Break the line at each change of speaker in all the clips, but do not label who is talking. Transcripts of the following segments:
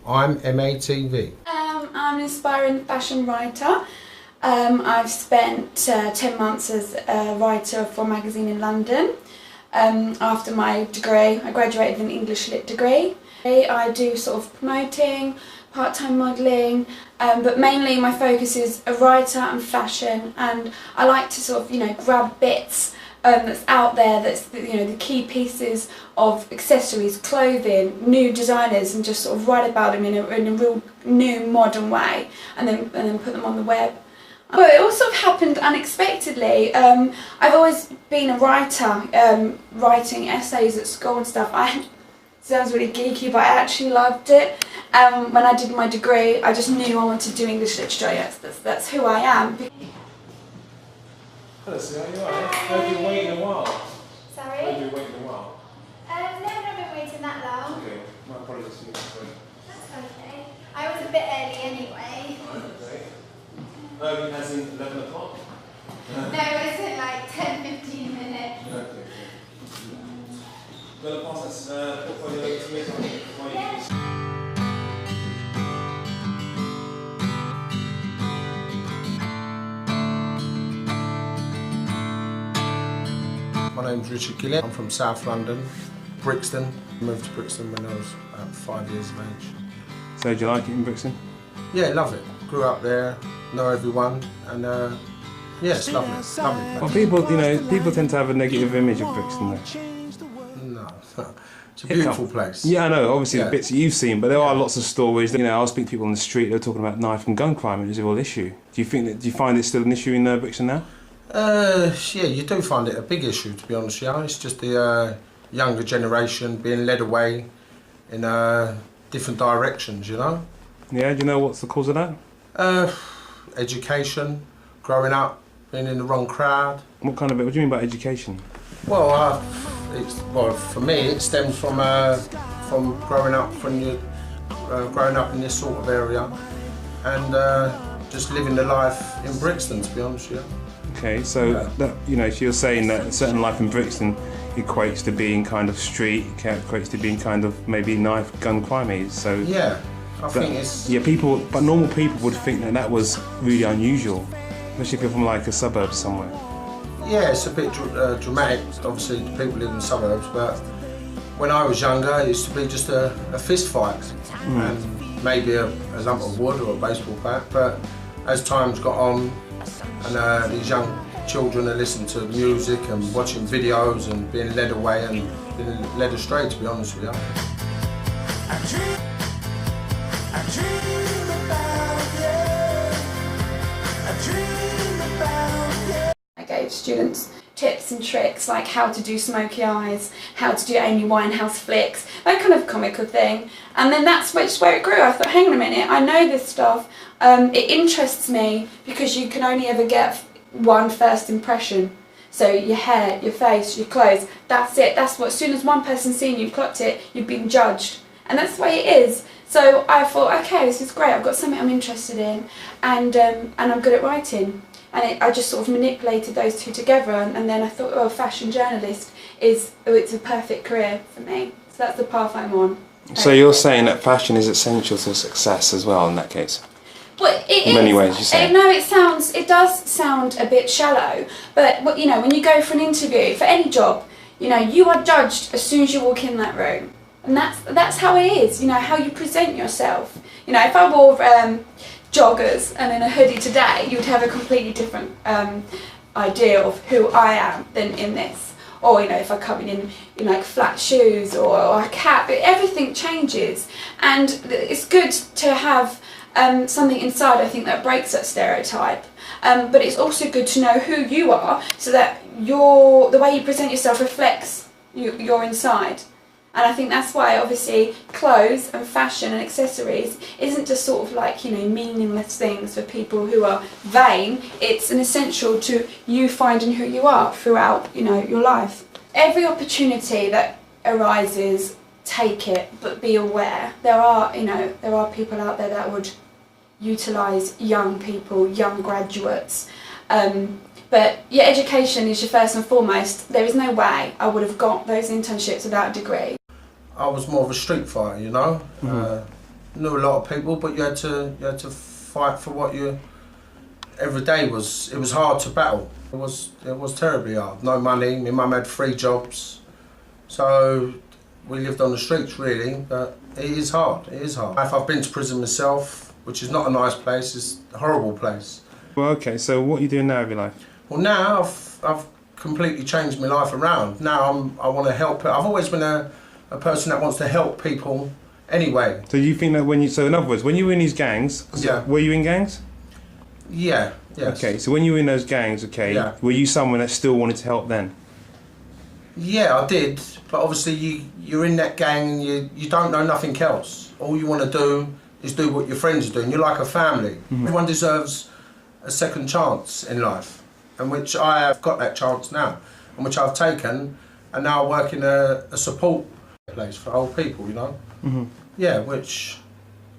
I'm MATV.
I'm an aspiring fashion writer. I've spent 10 months as a writer for a magazine in London. After my degree, I graduated with an English Lit degree. I do sort of promoting, part-time modelling, but mainly my focus is a writer and fashion, and I like to sort of, grab bits that's out there, that's the key pieces of accessories, clothing, new designers, and just sort of write about them in a real new modern way, and then put them on the web. But it all sort of happened unexpectedly. I've always been a writer, writing essays at school and stuff. Sounds really geeky, but I actually loved it. When I did my degree, I just knew I wanted to do English literature. Yes, that's who I am.
Hello, Sue, are you alright? Have you been waiting a while?
Sorry?
Have you been waiting a while?
No, I've not been waiting that long.
Okay, my apologies for you.
That's okay. I was a bit early anyway.
Okay. Early as in 11 o'clock?
No, it was in like 10-15 minutes.
Okay. Going to pass this portfolio over to me?
Yeah.
My name's Richard Gillett. I'm from South London, Brixton. I moved to Brixton when I was about 5 years of age.
So, do you like it in Brixton?
Yeah, love it. Grew up there, know everyone, and yeah, it's lovely. Lovely
Well,
place.
people tend to have a negative image of Brixton though.
No, it's a beautiful place.
Yeah, I know, obviously the
Yeah.
bits that you've seen, but there are lots of stories. I was speaking to people on the street, they were talking about knife and gun crime, and it's a real issue. Do you find it still an issue in Brixton now?
Yeah, you do find it a big issue, to be honest. Yeah, it's just the younger generation being led away in different directions.
Yeah, do you know what's the cause of that?
Education, growing up, being in the wrong crowd.
What do you mean by education?
Well, for me, it stems from growing up in this sort of area, and just living the life in Brixton, to be honest. Yeah.
Okay, so so you're saying that a certain life in Brixton equates to being kind of street, equates to being kind of maybe knife, gun crimey. So
yeah, I think it's
but normal people would think that was really unusual, especially if you're from like a suburb somewhere.
Yeah, it's a bit dramatic. Obviously, people live in the suburbs, but when I was younger, it used to be just a fist fight and maybe a lump of wood or a baseball bat. But as time's got on, and these young children are listening to music and watching videos and being led away and being led astray, to be honest with you.
I gave students tips and tricks like how to do smoky eyes, how to do Amy Winehouse flicks, that kind of comical thing. And then that's where it grew. I thought, hang on a minute, I know this stuff. It interests me because you can only ever get one first impression. So your hair, your face, your clothes, that's it. That's what, as soon as one person's seen you, clocked it, you've been judged. And that's the way it is. So I thought, okay, this is great, I've got something I'm interested in, and I'm good at writing. And I just sort of manipulated those two together, and then I thought, oh, fashion journalist it's a perfect career for me. So that's the path I'm on.
So you're saying that fashion is essential to success as well in that case?
Well,
in many ways, you say.
No, it does sound a bit shallow, but when you go for an interview, for any job, you are judged as soon as you walk in that room. And that's how it is, how you present yourself. If I wore joggers and then a hoodie today, you would have a completely different idea of who I am than in this. Or if I come in like flat shoes or a cap, everything changes, and it's good to have something inside, I think, that breaks that stereotype. But it's also good to know who you are, so that the way you present yourself reflects your inside. And I think that's why, obviously, clothes and fashion and accessories isn't just sort of like, meaningless things for people who are vain. It's an essential to you finding who you are throughout, your life. Every opportunity that arises, take it, but be aware. There are people out there that would utilise young people, young graduates. But your education is your first and foremost. There is no way I would have got those internships without a degree.
I was more of a street fighter, knew a lot of people, but you had to fight for what you. Every day was hard to battle. It was terribly hard. No money. My mum had 3 jobs, so we lived on the streets really. But it is hard. It is hard. I've been to prison myself, which is not a nice place. It's a horrible place.
Well, okay. So what are you doing now of your life?
Well, now I've completely changed my life around. Now I want to help. I've always been a person that wants to help people anyway.
So you think that so in other words, when you were in these gangs,
yeah.
Were you in gangs?
Yeah, yes.
Okay, so when you were in those gangs,
yeah.
Were you someone that still wanted to help then?
Yeah, I did, but obviously you're in that gang and you don't know nothing else. All you want to do is do what your friends are doing. You're like a family. Mm-hmm. Everyone deserves a second chance in life, and which I have got that chance now, and which I've taken, and now I work in a support place for old people, you know?
Mm-hmm.
Yeah, which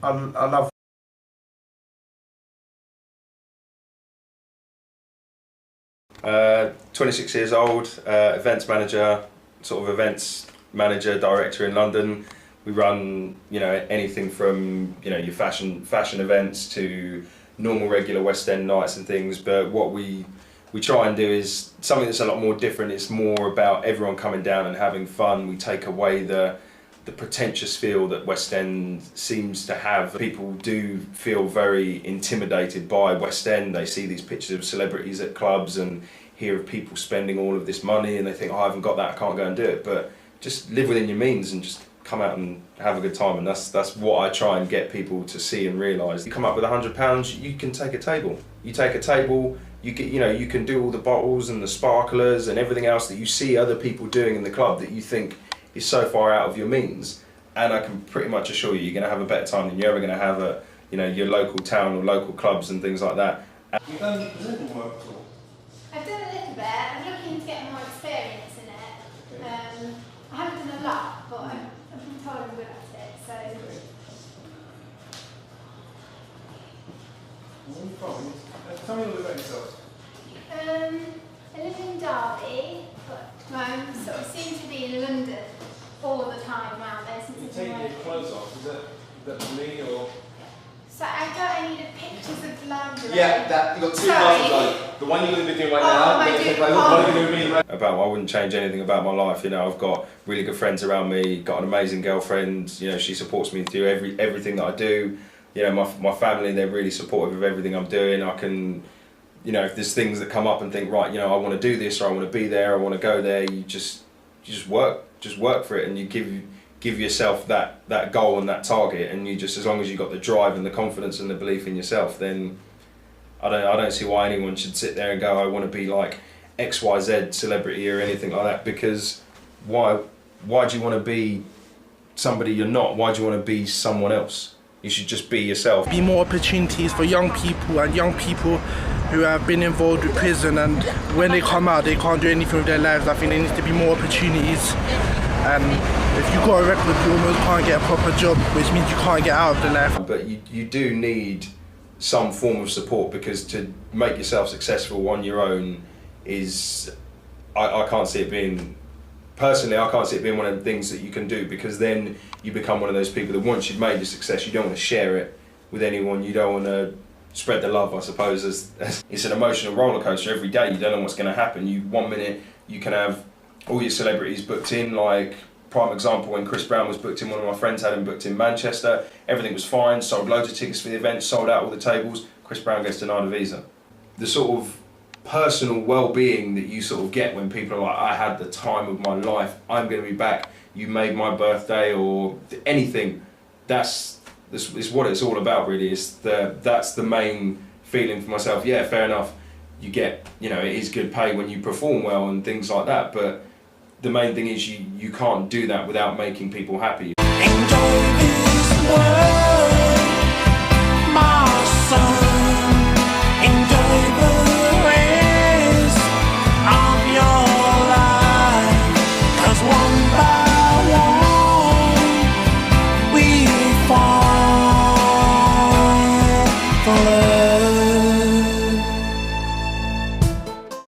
I love.
26 years old, events manager, director in London. We run, anything from, your fashion events to normal regular West End nights and things. But what we try and do is something that's a lot more different. It's more about everyone coming down and having fun. We take away the pretentious feel that West End seems to have. People do feel very intimidated by West End. They see these pictures of celebrities at clubs and hear of people spending all of this money and they think, oh, I haven't got that, I can't go and do it. But just live within your means and just come out and have a good time. And that's what I try and get people to see and realise. You come up with £100, you can take a table. You take a table, you can do all the bottles and the sparklers and everything else that you see other people doing in the club that you think is so far out of your means, and I can pretty much assure you, you're going to have a better time than you're ever going to have at, your local town or local clubs and things like that.
You've done prison work at all?
I've done a little bit. I'm looking to get more experience in it.
Okay.
I haven't done a lot, but I've been told I'm good at it. So.
Where are you from? Tell me a little bit about yourself.
I live in Derby, but I'm sort of seem to be in London all the time now.
You take your clothes off, is that me or?
So I got any of the pictures of the lingerie.
Yeah, you've got 2
Sorry.
classes on. The one you're going to be doing right
Oh,
now.
am I
you're
doing-
gonna take the one you're going to be doing right
I wouldn't change anything about my life. I've got really good friends around me, got an amazing girlfriend, she supports me through everything that I do. My family, they're really supportive of everything I'm doing. I can, if there's things that come up and think, right, I want to do this or I want to be there, I want to go there, you just work for it, and you give yourself that goal and that target, and you just, as long as you've got the drive and the confidence and the belief in yourself, then I don't see why anyone should sit there and go, I want to be like XYZ celebrity or anything like that, because why do you want to be somebody you're not? Why do you want to be someone else? You should just be yourself.
Be more opportunities for young people who have been involved with prison, and when they come out they can't do anything with their lives. I think there needs to be more opportunities, and if you've got a record you almost can't get a proper job, which means you can't get out of the life.
But you do need some form of support, because to make yourself successful on your own is, I can't see it being, personally I can't see it being one of the things that you can do, because then you become one of those people that once you've made your success you don't want to share it with anyone, you don't want to spread the love, I suppose. As it's an emotional roller coaster every day. You don't know what's going to happen. 1 minute you can have all your celebrities booked in, like prime example when Chris Brown was booked in, one of my friends had him booked in Manchester, everything was fine, sold loads of tickets for the event, sold out all the tables. Chris Brown gets denied a visa. The sort of personal well-being that you sort of get when people are like, I had the time of my life, I'm going to be back, you made my birthday, or anything, that's what it's all about really. That's the main feeling for myself. Yeah, fair enough, you get, it is good pay when you perform well and things like that, but the main thing is you can't do that without making people happy.
Enjoy this world.